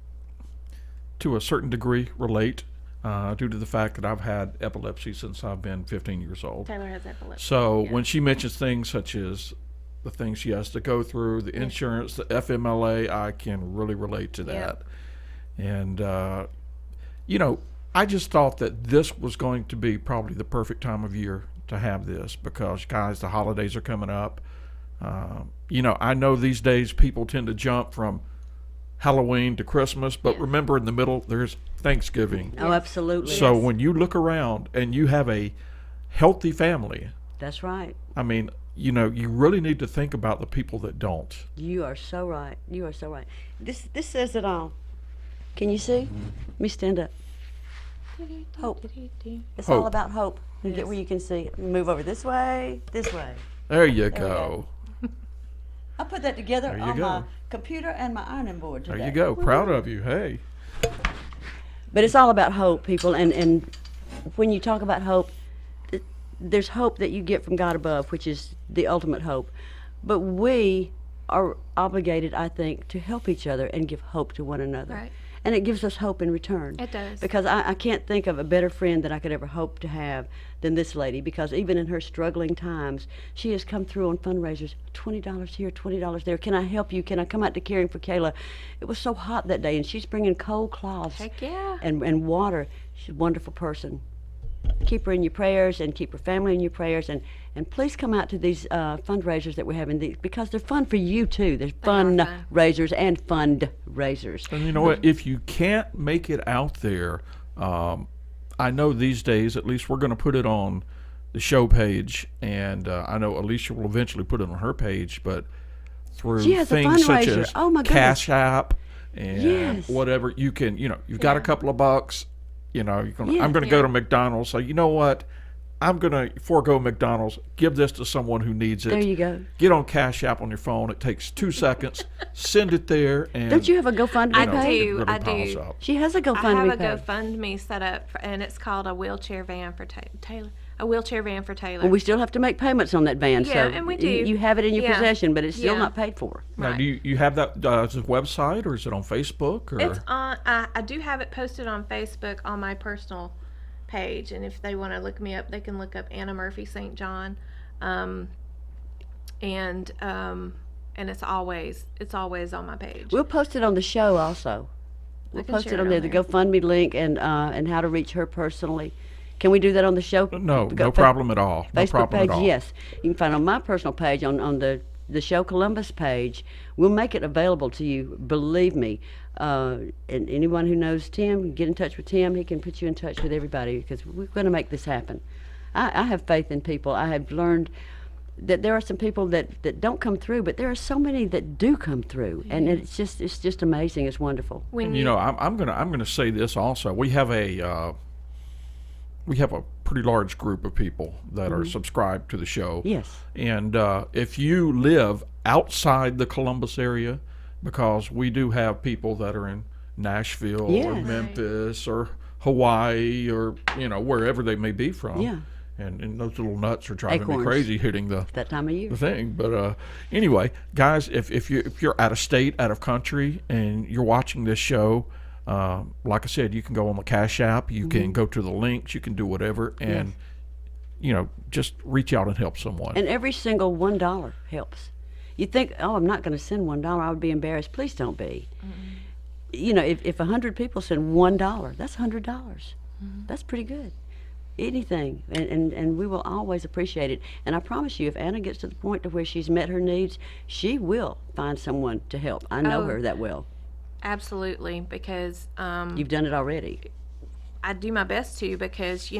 [SPEAKER 3] to a certain degree, relate due to the fact that I've had epilepsy since I've been 15 years old.
[SPEAKER 2] Taylor has epilepsy.
[SPEAKER 3] So when she mentions things such as the things she has to go through, the insurance, the FMLA, I can really relate to that. And, I just thought that this was going to be probably the perfect time of year to have this because, guys, the holidays are coming up. I know these days people tend to jump from Halloween to Christmas, but remember in the middle there's Thanksgiving.
[SPEAKER 1] Oh, absolutely.
[SPEAKER 3] So when you look around and you have a healthy family,
[SPEAKER 1] That's right.
[SPEAKER 3] I mean, you really need to think about the people that don't.
[SPEAKER 1] You are so right. You are so right. This says it all. Can you see? Let me stand up. Hope. It's all
[SPEAKER 3] Hope.
[SPEAKER 1] about hope. You get where you can see. Move over this way, this way.
[SPEAKER 3] There you
[SPEAKER 1] we
[SPEAKER 3] go.
[SPEAKER 1] go. I put that together
[SPEAKER 3] There you
[SPEAKER 1] on my
[SPEAKER 3] go.
[SPEAKER 1] computer and my ironing board today.
[SPEAKER 3] There you go. Proud of you. Hey.
[SPEAKER 1] But it's all about hope, people. And when you talk about hope, there's hope that you get from God above, which is the ultimate hope. But we are obligated, I think, to help each other and give hope to one another.
[SPEAKER 2] Right.
[SPEAKER 1] And it gives us hope in return.
[SPEAKER 2] It does.
[SPEAKER 1] Because I can't think of a better friend that I could ever hope to have than this lady, because even in her struggling times, she has come through on fundraisers, $20 here, $20 there. Can I help you? Can I come out to Caring for Kayla? It was so hot that day, and she's bringing cold cloths
[SPEAKER 2] Heck yeah.
[SPEAKER 1] and water. She's a wonderful person. Keep her in your prayers and keep her family in your prayers, and please come out to these fundraisers that we're having, because they're fun for you too. There's
[SPEAKER 2] fun.
[SPEAKER 1] fundraisers and fundraisers.
[SPEAKER 3] And you know what? If you can't make it out there, I know these days, at least we're going to put it on the show page, and I know Alicia will eventually put it on her page, but through
[SPEAKER 1] She has a
[SPEAKER 3] things such
[SPEAKER 1] fundraiser.
[SPEAKER 3] as
[SPEAKER 1] Oh, my goodness.
[SPEAKER 3] Cash App and
[SPEAKER 1] Yes.
[SPEAKER 3] whatever, you can, you've got a couple of bucks, I'm going to go to McDonald's. So you know what? I'm going to forego McDonald's, give this to someone who needs it.
[SPEAKER 1] There you go.
[SPEAKER 3] Get on Cash App on your phone. It takes 2 seconds. Send it there. And
[SPEAKER 1] Don't you have a GoFundMe
[SPEAKER 2] I
[SPEAKER 1] page?
[SPEAKER 2] do.
[SPEAKER 3] it really
[SPEAKER 2] I
[SPEAKER 3] piles
[SPEAKER 2] do.
[SPEAKER 3] up.
[SPEAKER 1] She has a
[SPEAKER 2] I have
[SPEAKER 1] GoFundMe
[SPEAKER 2] a
[SPEAKER 1] page.
[SPEAKER 2] GoFundMe set up, and it's called a wheelchair van for Taylor. A wheelchair van for Taylor.
[SPEAKER 1] Well, we still have to make payments on that van,
[SPEAKER 2] Yeah,
[SPEAKER 1] so
[SPEAKER 2] and we do.
[SPEAKER 1] You have it in your
[SPEAKER 2] Yeah.
[SPEAKER 1] possession, but it's still
[SPEAKER 2] Yeah.
[SPEAKER 1] not paid for.
[SPEAKER 3] Now,
[SPEAKER 2] Right.
[SPEAKER 3] do you have that as a website, or is it on Facebook? Or
[SPEAKER 2] It's on. I do have it posted on Facebook on my personal page, and if they want to look me up, they can look up Annah Murphy St John, and it's always on my page.
[SPEAKER 1] We'll post it on the show also. We'll
[SPEAKER 2] can
[SPEAKER 1] post
[SPEAKER 2] share
[SPEAKER 1] it on
[SPEAKER 2] it
[SPEAKER 1] there,
[SPEAKER 2] on
[SPEAKER 1] the
[SPEAKER 2] there.
[SPEAKER 1] GoFundMe link and how to reach her personally. Can we do that on the show?
[SPEAKER 3] No, no problem at all. No
[SPEAKER 1] Facebook
[SPEAKER 3] problem
[SPEAKER 1] page,
[SPEAKER 3] at all.
[SPEAKER 1] yes. You can find on my personal page, on the show Columbus page. We'll make it available to you, believe me. And anyone who knows Tim, get in touch with Tim. He can put you in touch with everybody, because we're going to make this happen. I have faith in people. I have learned that there are some people that don't come through, but there are so many that do come through, and it's just amazing. It's wonderful.
[SPEAKER 3] And I'm gonna say this also. We have a pretty large group of people that are subscribed to the show.
[SPEAKER 1] Yes.
[SPEAKER 3] And if you live outside the Columbus area, because we do have people that are in Nashville or
[SPEAKER 1] Yes.
[SPEAKER 3] Memphis or Hawaii or wherever they may be from.
[SPEAKER 1] Yeah.
[SPEAKER 3] And those little nuts are driving
[SPEAKER 1] Acorns.
[SPEAKER 3] me crazy hitting
[SPEAKER 1] That time of year.
[SPEAKER 3] the thing. But anyway, guys, if you're out of state, out of country, and you're watching this show, like I said, you can go on the Cash App, you can go to the links, you can do whatever, and just reach out and help someone.
[SPEAKER 1] And every single $1 helps. You think, oh, I'm not going to send $1. I would be embarrassed. Please don't be. If 100 people send $1, that's $100. That's pretty good. Anything, and we will always appreciate it. And I promise you, if Anna gets to the point to where she's met her needs, she will find someone to help. I know her that well.
[SPEAKER 2] Absolutely, because
[SPEAKER 1] You've done it already.
[SPEAKER 2] I do my best to, because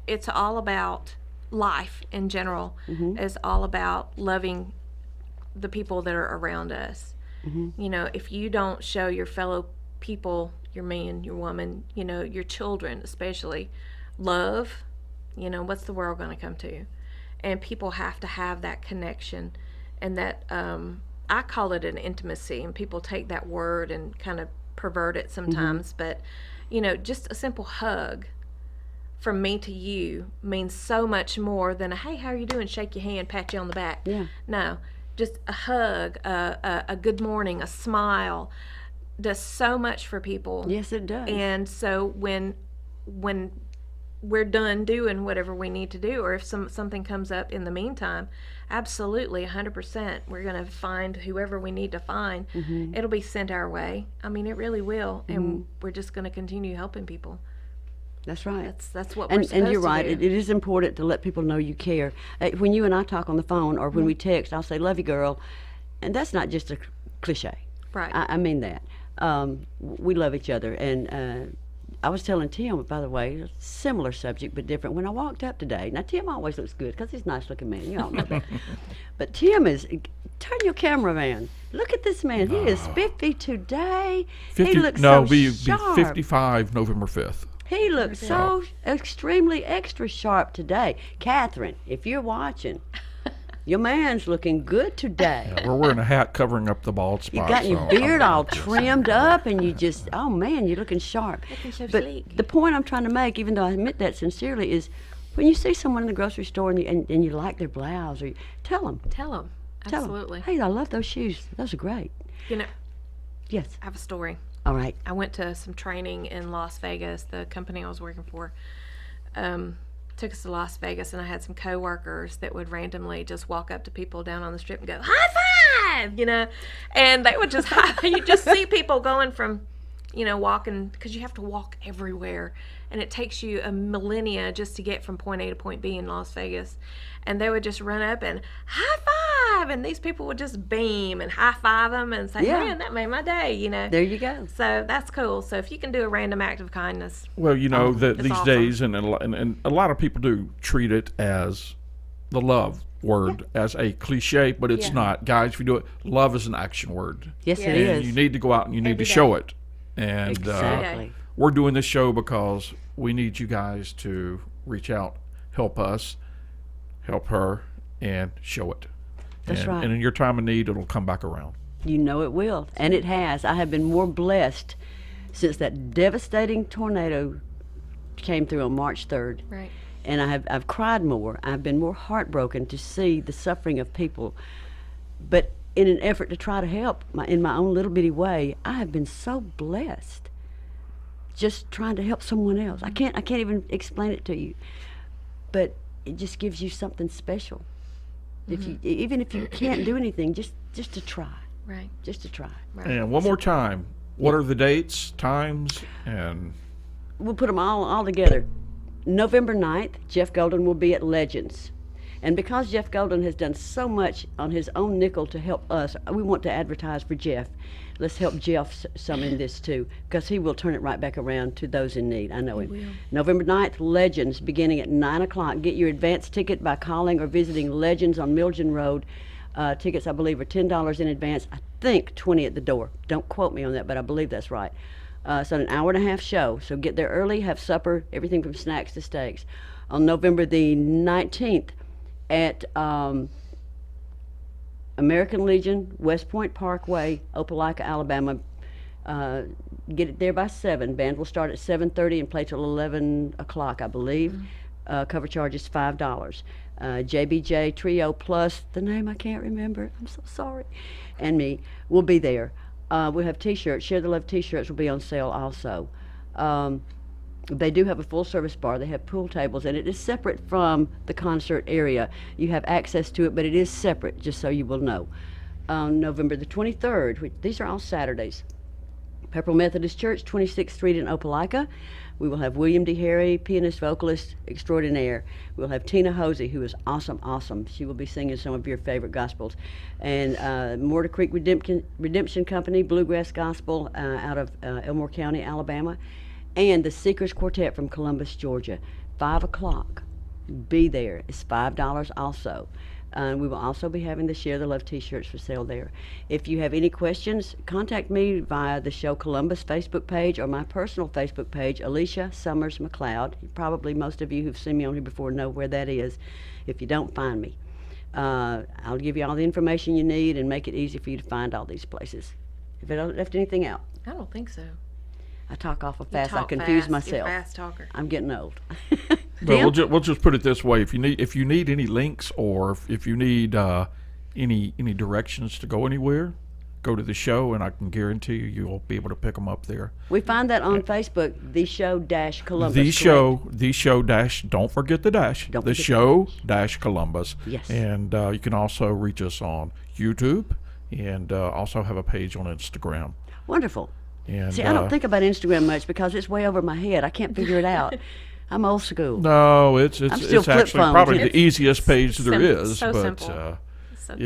[SPEAKER 2] it's all about life in general. It's all about loving the people that are around us. If you don't show your fellow people, your man, your woman, your children especially, love, what's the world going to come to? And people have to have that connection, and that I call it an intimacy, and people take that word and kind of pervert it sometimes. But just a simple hug from me to you means so much more than a hey, how are you doing, shake your hand, pat you on the back.
[SPEAKER 1] Yeah.
[SPEAKER 2] No, just a hug, a good morning, a smile does so much for people.
[SPEAKER 1] Yes, it does.
[SPEAKER 2] And so when we're done doing whatever we need to do, or if something comes up in the meantime, absolutely 100%, we're going to find whoever we need to find. It'll be sent our way. I mean, it really will. And we're just going to continue helping people.
[SPEAKER 1] That's right.
[SPEAKER 2] That's what we're supposed
[SPEAKER 1] And you're right.
[SPEAKER 2] to do.
[SPEAKER 1] It is important to let people know you care. When you and I talk on the phone, or when we text, I'll say, love you, girl. And that's not just a cliche.
[SPEAKER 2] Right.
[SPEAKER 1] I mean that. We love each other. And I was telling Tim, by the way, a similar subject but different, when I walked up today. Now, Tim always looks good because he's a nice-looking man. You all know that. But Tim turn your camera, man. Look at this man. He is 50 today. He looks so sharp.
[SPEAKER 3] 55 November 5th.
[SPEAKER 1] He looks so extremely extra sharp today. Catherine, if you're watching, your man's looking good today.
[SPEAKER 3] We're wearing a hat covering up the bald spot.
[SPEAKER 1] You got your beard all trimmed up, and you just, oh man, you're looking sharp.
[SPEAKER 2] Looking so
[SPEAKER 1] But
[SPEAKER 2] sleek.
[SPEAKER 1] the point I'm trying to make, even though I admit that sincerely, is when you see someone in the grocery store and you like their blouse, or tell them.
[SPEAKER 2] Tell them. Absolutely.
[SPEAKER 1] Hey, I love those shoes. Those are great. Yes.
[SPEAKER 2] I have a story.
[SPEAKER 1] All right.
[SPEAKER 2] I went to some training in Las Vegas. The company I was working for took us to Las Vegas, and I had some coworkers that would randomly just walk up to people down on the strip and go, high five, and they would just you just see people going from, walking, because you have to walk everywhere, and it takes you a millennia just to get from point A to point B in Las Vegas, and they would just run up and high five, and these people would just beam and high five them and say,
[SPEAKER 1] Yeah.
[SPEAKER 2] man, that made my day,
[SPEAKER 1] There you go.
[SPEAKER 2] So that's cool. So if you can do a random act of kindness.
[SPEAKER 3] Well, that
[SPEAKER 2] it's
[SPEAKER 3] these
[SPEAKER 2] awesome.
[SPEAKER 3] days, and a lot of people do treat it as the love word, as a cliche, but it's not. Guys, if you do it, love is an action word.
[SPEAKER 1] Yes, it
[SPEAKER 3] And
[SPEAKER 1] is.
[SPEAKER 3] you need to go out and you need
[SPEAKER 2] Every
[SPEAKER 3] to show
[SPEAKER 2] day.
[SPEAKER 3] it. And
[SPEAKER 1] Exactly.
[SPEAKER 3] we're doing this show because we need you guys to reach out, help us, help her, and show it.
[SPEAKER 1] That's right.
[SPEAKER 3] And in your time of need, it'll come back around.
[SPEAKER 1] You know it will, and it has. I have been more blessed since that devastating tornado came through on March 3rd.
[SPEAKER 2] Right.
[SPEAKER 1] And I've cried more. I've been more heartbroken to see the suffering of people. But in an effort to try to help in my own little bitty way, I have been so blessed just trying to help someone else. I can't even explain it to you. But it just gives you something special. If you, even if you can't do anything, just to try.
[SPEAKER 2] Right.
[SPEAKER 1] Just to try.
[SPEAKER 2] Right.
[SPEAKER 3] And one more time, what are the dates, times, and
[SPEAKER 1] We'll put them all together. November 9th, Jeff Golden will be at Legends. And because Jeff Golden has done so much on his own nickel to help us, we want to advertise for Jeff. Let's help Jeff some in this too, because he will turn it right back around to those in need. I know him.
[SPEAKER 2] will.
[SPEAKER 1] November 9th, Legends, beginning at 9 o'clock. Get your advance ticket by calling or visiting Legends on Milgen Road. Tickets, I believe, are $10 in advance. I think 20 at the door. Don't quote me on that, but I believe that's right. So an hour and a half show. So get there early, have supper, everything from snacks to steaks. On November the 19th, at American Legion, West Point Parkway, Opelika, Alabama. Get it there by 7. Band will start at 7:30 and play till 11 o'clock, I believe. Cover charge is $5. JBJ Trio plus the name I can't remember. I'm so sorry. And me will be there. We'll have T-shirts. Share the Love T-shirts will be on sale also. They do have a full service bar. They have pool tables, and it is separate from the concert area. You have access to it, but it is separate, just so you will know. November the 23rd, these are all Saturdays. Pepperell Methodist Church, 26th Street in Opelika. We will have William D. Harry, pianist, vocalist extraordinaire. We'll have Tina Hosey, who is awesome. She will be singing some of your favorite gospels. And Mortar Creek Redemption Company, Bluegrass Gospel out of Elmore County, Alabama. And the Seekers Quartet from Columbus, Georgia. 5 o'clock. Be there. It's $5 also. We will also be having the Share the Love T-shirts for sale there. If you have any questions, contact me via the Show Columbus Facebook page or my personal Facebook page, Alicia Summers McLeod. Probably most of you who've seen me on here before know where that is. If you don't, find me. I'll give you all the information you need and make it easy for you to find all these places. If I left anything out,
[SPEAKER 2] I don't think so.
[SPEAKER 1] I talk awful fast.
[SPEAKER 2] Talk
[SPEAKER 1] I confuse
[SPEAKER 2] fast.
[SPEAKER 1] myself.
[SPEAKER 2] You're a fast talker.
[SPEAKER 1] I'm getting old.
[SPEAKER 3] But we'll just put it this way: if you need any links or if you need any directions to go anywhere, go to the show, and I can guarantee you'll be able to pick them up there.
[SPEAKER 1] We find that on Facebook, the show dash Columbus.
[SPEAKER 3] The show dash. Don't forget the dash.
[SPEAKER 1] Don't
[SPEAKER 3] the
[SPEAKER 1] forget
[SPEAKER 3] show dash Columbus.
[SPEAKER 1] Yes.
[SPEAKER 3] And you can also reach us on YouTube, and also have a page on Instagram.
[SPEAKER 1] Wonderful.
[SPEAKER 3] And,
[SPEAKER 1] See, I don't think about Instagram much because it's way over my head. I can't figure it out. I'm old school.
[SPEAKER 3] No, it's
[SPEAKER 1] still
[SPEAKER 3] actually
[SPEAKER 1] flip phone.
[SPEAKER 3] probably
[SPEAKER 1] It's
[SPEAKER 3] the easiest page there
[SPEAKER 2] simple,
[SPEAKER 3] is.
[SPEAKER 2] so
[SPEAKER 3] but
[SPEAKER 2] simple.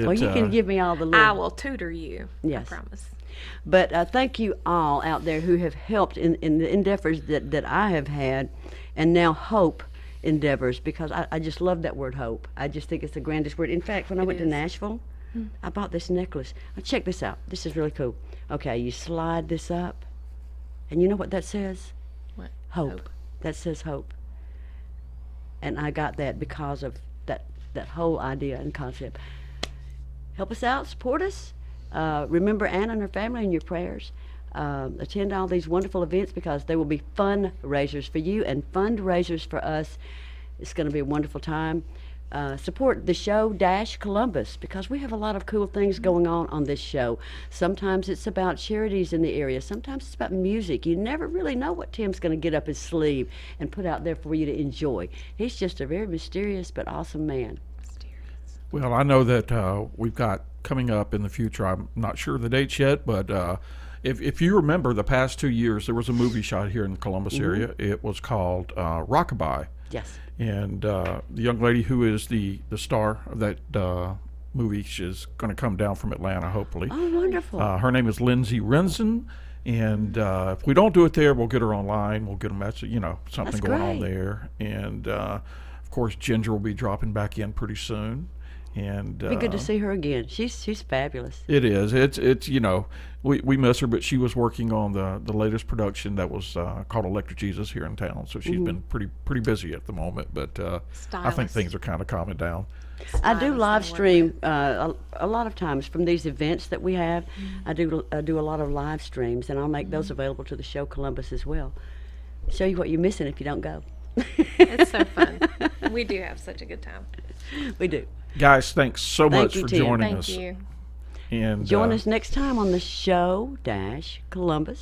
[SPEAKER 1] Well, you can give me all the
[SPEAKER 2] I
[SPEAKER 1] little.
[SPEAKER 2] will tutor you.
[SPEAKER 1] Yes.
[SPEAKER 2] I promise.
[SPEAKER 1] But thank you all out there who have helped in the endeavors that I have had, and now hope endeavors, because I just love that word hope. I just think it's the grandest word. In fact, when I went to
[SPEAKER 2] is.
[SPEAKER 1] Nashville, I bought this necklace. Now check this out. This is really cool. Okay, you slide this up, and you know what that says?
[SPEAKER 2] What?
[SPEAKER 1] Hope. That says hope. And I got that because of that whole idea and concept. Help us out, support us. Remember Anna and her family in your prayers. Attend all these wonderful events because they will be fundraisers for you and fundraisers for us. It's going to be a wonderful time. Support the show dash Columbus because we have a lot of cool things going on this show. Sometimes it's about charities in the area. Sometimes it's about music. You never really know what Tim's going to get up his sleeve and put out there for you to enjoy. He's just a very mysterious but awesome man.
[SPEAKER 3] Well, I know that we've got coming up in the future. I'm not sure the dates yet, but if you remember the past 2 years, there was a movie shot here in the Columbus area. It was called Rockabye.
[SPEAKER 1] Yes.
[SPEAKER 3] And the young lady who is the star of that movie, she's going to come down from Atlanta, hopefully.
[SPEAKER 1] Oh, wonderful.
[SPEAKER 3] Her name is Lindsay Renzen. And if we don't do it there, we'll get her online. We'll get a message, something
[SPEAKER 1] That's
[SPEAKER 3] going on
[SPEAKER 1] great.
[SPEAKER 3] there. And, of course, Ginger will be dropping back in pretty soon. And
[SPEAKER 1] Be good to see her again. She's fabulous.
[SPEAKER 3] it is. It's we miss her, but she was working on the latest production that was called Electric Jesus here in town. So she's been pretty busy at the moment. But I think
[SPEAKER 2] Stylist.
[SPEAKER 3] things are kind of calming down.
[SPEAKER 1] I do
[SPEAKER 2] Stylist,
[SPEAKER 1] live
[SPEAKER 2] I work
[SPEAKER 1] stream a lot of times from these events that we have. I do a lot of live streams, and I'll make those available to the show Columbus as well. Show you what you're missing if you don't go.
[SPEAKER 2] It's so fun. We do have such a good time.
[SPEAKER 1] We do.
[SPEAKER 3] Guys, thanks so
[SPEAKER 1] Thank
[SPEAKER 3] much
[SPEAKER 1] you,
[SPEAKER 3] for
[SPEAKER 1] Tim.
[SPEAKER 3] joining
[SPEAKER 2] Thank
[SPEAKER 3] us.
[SPEAKER 2] you.
[SPEAKER 3] And
[SPEAKER 1] Join us next time on the show dash Columbus.